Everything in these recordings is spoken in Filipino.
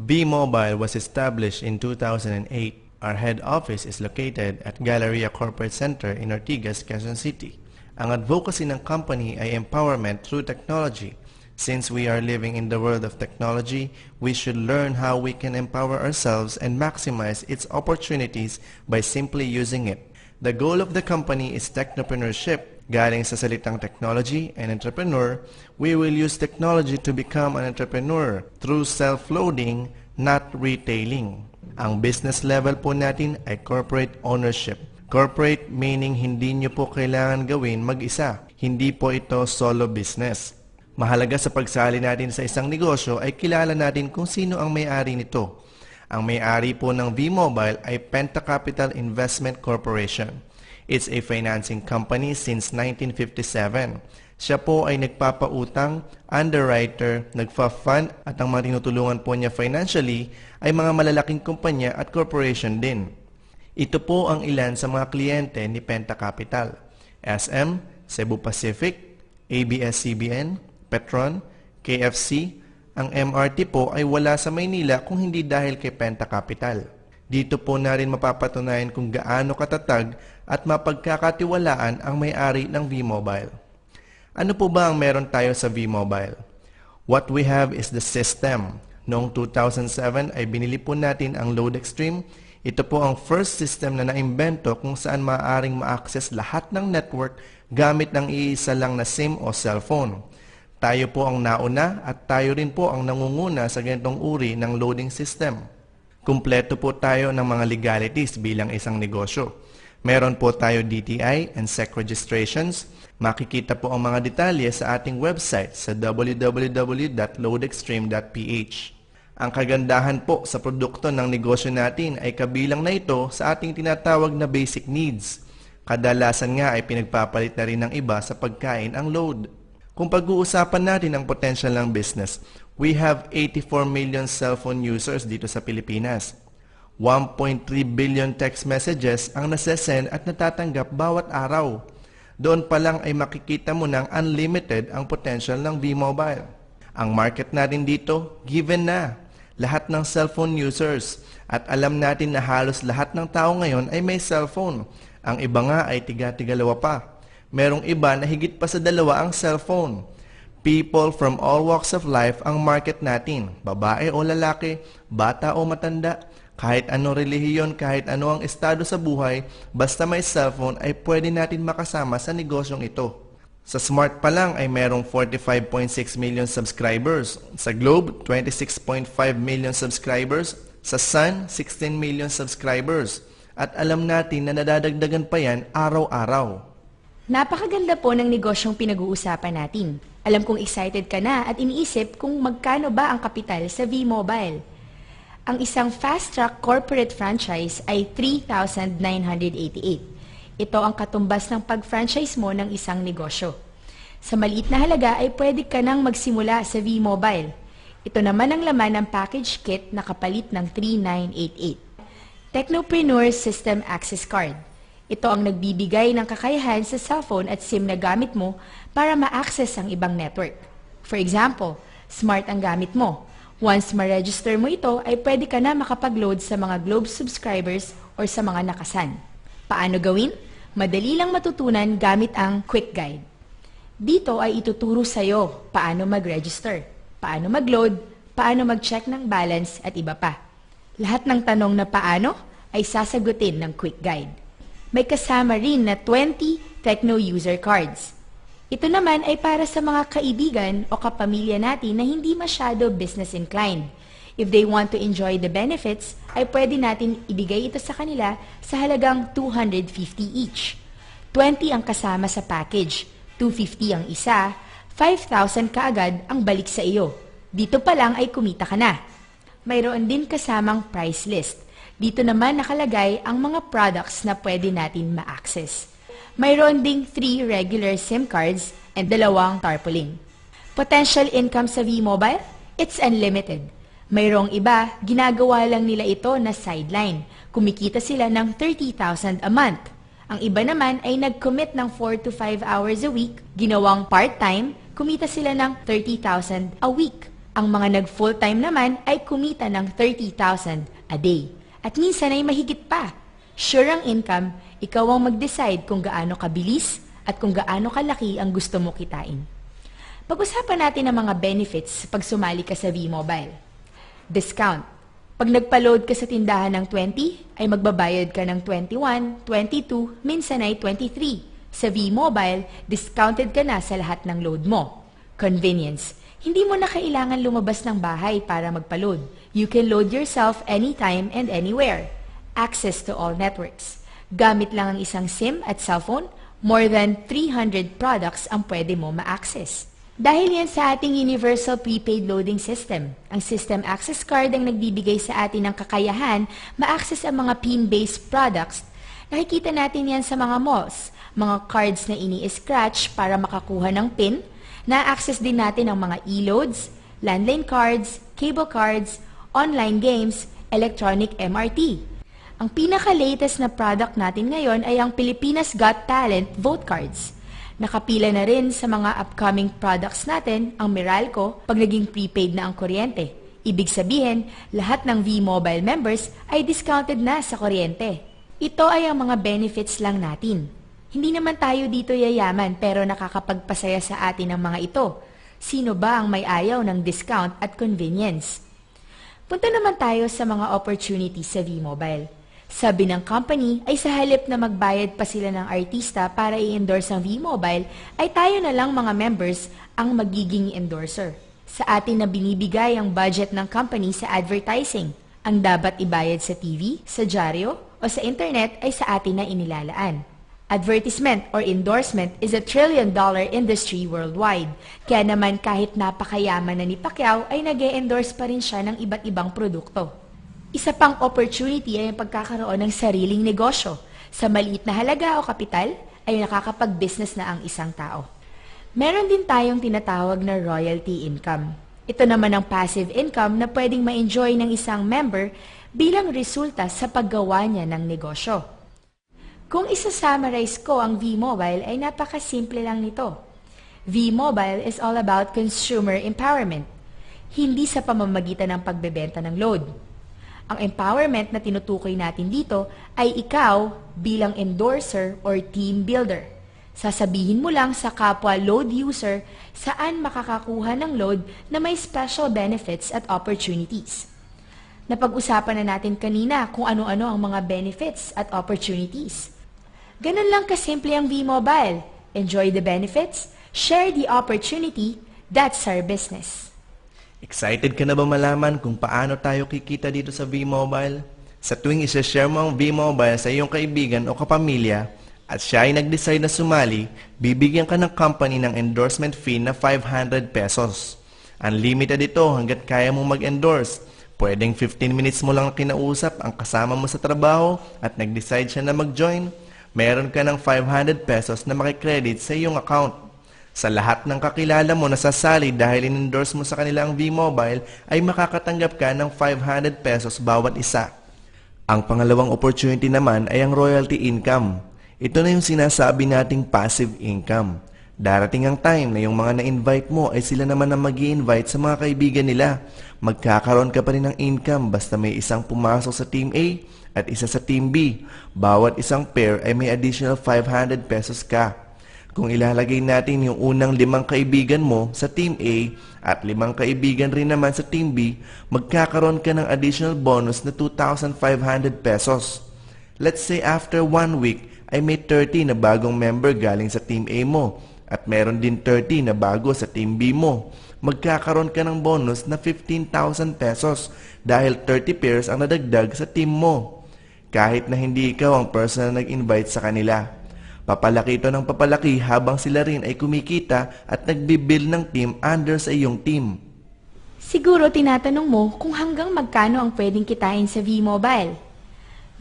V-Mobile was established in 2008. Our head office is located at Galleria Corporate Center in Ortigas, Quezon City. Ang advocacy ng company ay empowerment through technology. Since we are living in the world of technology, we should learn how we can empower ourselves and maximize its opportunities by simply using it. The goal of the company is technopreneurship. Galing sa salitang technology and entrepreneur, we will use technology to become an entrepreneur through self-loading, not retailing. Ang business level po natin ay corporate ownership. Corporate meaning hindi nyo po kailangan gawin mag-isa. Hindi po ito solo business. Mahalaga sa pagsali natin sa isang negosyo ay kilala natin kung sino ang may-ari nito. Ang may-ari po ng V-Mobile ay Penta Capital Investment Corporation. It's a financing company since 1957. Siya po ay nagpapautang, underwriter, nagfa-fund at ang mga tinutulungan po niya financially ay mga malalaking kumpanya at corporation din. Ito po ang ilan sa mga kliyente ni Penta Capital: SM, Cebu Pacific, ABS-CBN, Petron, KFC. Ang MRT po ay wala sa Maynila kung hindi dahil kay Penta Capital. Dito po na rin mapapatunayan kung gaano katatag at mapagkakatiwalaan ang may-ari ng V-Mobile. Ano po ba ang meron tayo sa V-Mobile? What we have is the system. Noong 2007 ay binili po natin ang LoadExtreme. Ito po ang first system na naimbento kung saan maaaring ma-access lahat ng network gamit ng iisa lang na SIM o cellphone. Tayo po ang nauna at tayo rin po ang nangunguna sa ganitong uri ng loading system. Kumpleto po tayo ng mga legalities bilang isang negosyo. Meron po tayo DTI and SEC registrations. Makikita po ang mga detalye sa ating website sa www.loadextreme.ph. Ang kagandahan po sa produkto ng negosyo natin ay kabilang na ito sa ating tinatawag na basic needs. Kadalasan nga ay pinagpapalit na rin ng iba sa pagkain ang load. Kung pag-uusapan natin ang potential ng business, we have 84 million cellphone users dito sa Pilipinas. 1.3 billion text messages ang nasesend at natatanggap bawat araw. Doon pa lang ay makikita mo ng unlimited ang potential ng V-Mobile. Ang market natin dito, given na. Lahat ng cellphone users. At alam natin na halos lahat ng tao ngayon ay may cellphone. Ang iba nga ay tiga-tigalawa pa. Merong iba na higit pa sa dalawa ang cellphone. People from all walks of life ang market natin. Babae o lalaki, bata o matanda. Kahit anong relihiyon, kahit ano ang estado sa buhay, basta may cellphone ay pwede natin makasama sa negosyong ito. Sa Smart pa lang ay merong 45.6 million subscribers. Sa Globe, 26.5 million subscribers. Sa Sun, 16 million subscribers. At alam natin na nadadagdagan pa yan araw-araw. Napakaganda po ng negosyong pinag-uusapan natin. Alam kong excited ka na at iniisip kung magkano ba ang kapital sa V-Mobile. Ang isang fast-track corporate franchise ay 3,988. Ito ang katumbas ng pag-franchise mo ng isang negosyo. Sa maliit na halaga ay pwede ka nang magsimula sa V-Mobile. Ito naman ang laman ng package kit na kapalit ng 3,988. Technopreneur System Access Card. Ito ang nagbibigay ng kakayahan sa cellphone at SIM na gamit mo para ma-access ang ibang network. For example, Smart ang gamit mo. Once ma-register mo ito, ay pwede ka na makapag-load sa mga Globe subscribers or sa mga nakasan. Paano gawin? Madali lang matutunan gamit ang Quick Guide. Dito ay ituturo sa iyo paano mag-register, paano mag-load, paano mag-check ng balance at iba pa. Lahat ng tanong na paano ay sasagutin ng Quick Guide. May kasama rin na 20 Techno User Cards. Ito naman ay para sa mga kaibigan o kapamilya natin na hindi masyado business inclined. If they want to enjoy the benefits, ay pwede natin ibigay ito sa kanila sa halagang 250 each. 20 ang kasama sa package, 250 ang isa, 5,000 kaagad ang balik sa iyo. Dito pa lang ay kumita ka na. Mayroon din kasamang price list. Dito naman nakalagay ang mga products na pwede natin ma-access. Mayroon ding 3 regular SIM cards and 2 tarpaulin. Potential income sa V-Mobile? It's unlimited. Mayroong iba, ginagawa lang nila ito na sideline. Kumikita sila ng 30,000 a month. Ang iba naman ay nag-commit ng 4 to 5 hours a week, ginawang part-time, kumita sila ng 30,000 a week. Ang mga nag-full-time naman ay kumita ng 30,000 a day. At minsan ay mahigit pa. Sure ang income, ikaw ang mag-decide kung gaano kabilis at kung gaano kalaki ang gusto mo kitain. Pag-usapan natin ang mga benefits pag sumali ka sa V-Mobile. Discount. Pag nagpa-load ka sa tindahan ng 20, ay magbabayad ka ng 21, 22, minsan ay 23. Sa V-Mobile, discounted ka na sa lahat ng load mo. Convenience. Hindi mo na kailangan lumabas ng bahay para magpa-load. You can load yourself anytime and anywhere. Access to all networks. Gamit lang ang isang SIM at cellphone, more than 300 products ang pwede mo ma-access. Dahil yan sa ating Universal Prepaid Loading System, ang System Access Card ang nagbibigay sa atin ng kakayahan ma-access ang mga PIN-based products. Nakikita natin yan sa mga malls, mga cards na ini-scratch para makakuha ng PIN. Na-access din natin ang mga e-loads, landline cards, cable cards, online games, electronic MRT. Ang pinaka-latest na product natin ngayon ay ang Pilipinas Got Talent Vote Cards. Nakapila na rin sa mga upcoming products natin ang Meralco pag naging prepaid na ang kuryente. Ibig sabihin, lahat ng V-Mobile members ay discounted na sa kuryente. Ito ay ang mga benefits lang natin. Hindi naman tayo dito yayaman pero nakakapagpasaya sa atin ang mga ito. Sino ba ang may ayaw ng discount at convenience? Punta naman tayo sa mga opportunities sa V-Mobile. Sabi ng company ay sa halip na magbayad pa sila ng artista para i-endorse ang V-Mobile, ay tayo na lang mga members ang magiging endorser. Sa atin na binibigay ang budget ng company sa advertising. Ang dapat ibayad sa TV, sa dyaryo o sa internet ay sa atin na inilalaan. Advertisement or endorsement is a $1 trillion industry worldwide. Kaya naman kahit napakayaman na ni Pacquiao ay nag-e-endorse pa rin siya ng iba't ibang produkto. Isa pang opportunity ay ang pagkakaroon ng sariling negosyo. Sa maliit na halaga o kapital ay nakakapag-business na ang isang tao. Meron din tayong tinatawag na royalty income. Ito naman ang passive income na pwedeng ma-enjoy ng isang member bilang resulta sa paggawa niya ng negosyo. Kung isa-summarize ko ang V-Mobile ay napakasimple lang nito. V-Mobile is all about consumer empowerment, hindi sa pamamagitan ng pagbebenta ng load. Ang empowerment na tinutukoy natin dito ay ikaw bilang endorser or team builder. Sasabihin mo lang sa kapwa load user saan makakakuha ng load na may special benefits at opportunities. Napag-usapan na natin kanina kung ano-ano ang mga benefits at opportunities. Ganun lang kasimple ang V-Mobile. Enjoy the benefits, share the opportunity, that's our business. Excited ka na ba malaman kung paano tayo kikita dito sa V-Mobile? Sa tuwing isa-share mo ang V-Mobile sa iyong kaibigan o kapamilya at siya ay nag-decide na sumali, bibigyan ka ng company ng endorsement fee na 500 pesos. Unlimited ito hanggat kaya mo mag-endorse. Pwedeng 15 minutes mo lang kinausap ang kasama mo sa trabaho at nag-decide siya na mag-join. Meron ka ng 500 pesos na makikredit sa iyong account. Sa lahat ng kakilala mo na sasali dahil in-endorse mo sa kanila ang V-Mobile ay makakatanggap ka ng 500 pesos bawat isa. Ang pangalawang opportunity naman ay ang royalty income. Ito na yung sinasabi nating passive income. Darating ang time na yung mga na-invite mo ay sila naman ang mag-i-invite sa mga kaibigan nila. Magkakaroon ka pa rin ng income basta may isang pumasok sa Team A at isa sa Team B. Bawat isang pair ay may additional 500 pesos ka. Kung ilalagay natin yung unang 5 kaibigan mo sa Team A at 5 kaibigan rin naman sa Team B, magkakaroon ka ng additional bonus na 2,500 pesos. Let's say after 1 week ay may 30 na bagong member galing sa Team A mo at meron din 30 na bago sa Team B mo. Magkakaroon ka ng bonus na 15,000 pesos dahil 30 pairs ang nadagdag sa team mo. Kahit na hindi ikaw ang person na nag-invite sa kanila. Papalaki ito ng papalaki habang sila rin ay kumikita at nagbibuild ng team under sa iyong team. Siguro tinatanong mo kung hanggang magkano ang pwedeng kitain sa V-Mobile.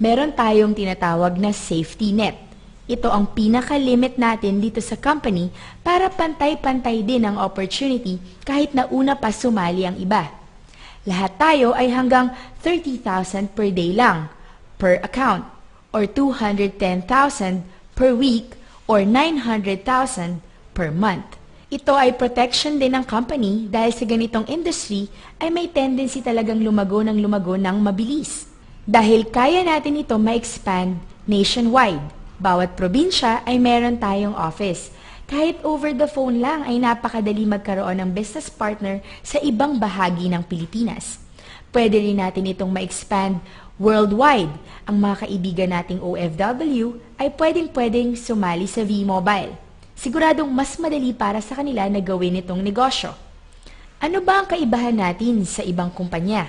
Meron tayong tinatawag na safety net. Ito ang pinaka-limit natin dito sa company para pantay-pantay din ang opportunity kahit na una pa sumali ang iba. Lahat tayo ay hanggang 30,000 per day lang, per account, or 210,000 per week, or 900,000 per month. Ito ay protection din ng company dahil sa ganitong industry ay may tendency talagang lumago ng mabilis. Dahil kaya natin ito ma-expand nationwide. Bawat probinsya ay meron tayong office. Kahit over the phone lang ay napakadali magkaroon ng business partner sa ibang bahagi ng Pilipinas. Pwede rin natin itong ma-expand worldwide. Ang mga kaibigan nating OFW ay pwedeng sumali sa V-Mobile. Siguradong mas madali para sa kanila na gawin itong negosyo. Ano ba ang kaibahan natin sa ibang kumpanya?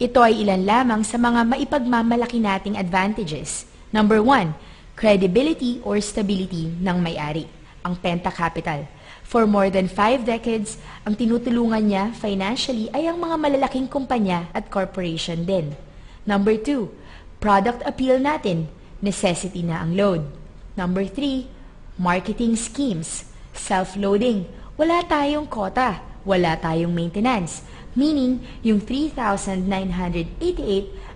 Ito ay ilan lamang sa mga maipagmamalaki nating advantages. Number 1, credibility or stability ng may-ari, ang Penta Capital. For more than 5 decades, ang tinutulungan niya financially ay ang mga malalaking kumpanya at corporation din. Number 2, product appeal natin, necessity na ang load. Number 3, marketing schemes, self-loading, wala tayong quota, wala tayong maintenance, meaning yung 3,988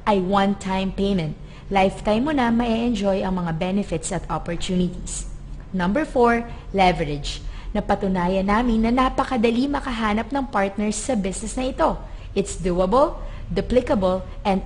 ay one-time payment. Lifetime mo na ma-enjoy ang mga benefits at opportunities. Number 4, leverage. Napatunayan namin na napakadali makahanap ng partners sa business na ito. It's doable, duplicable, and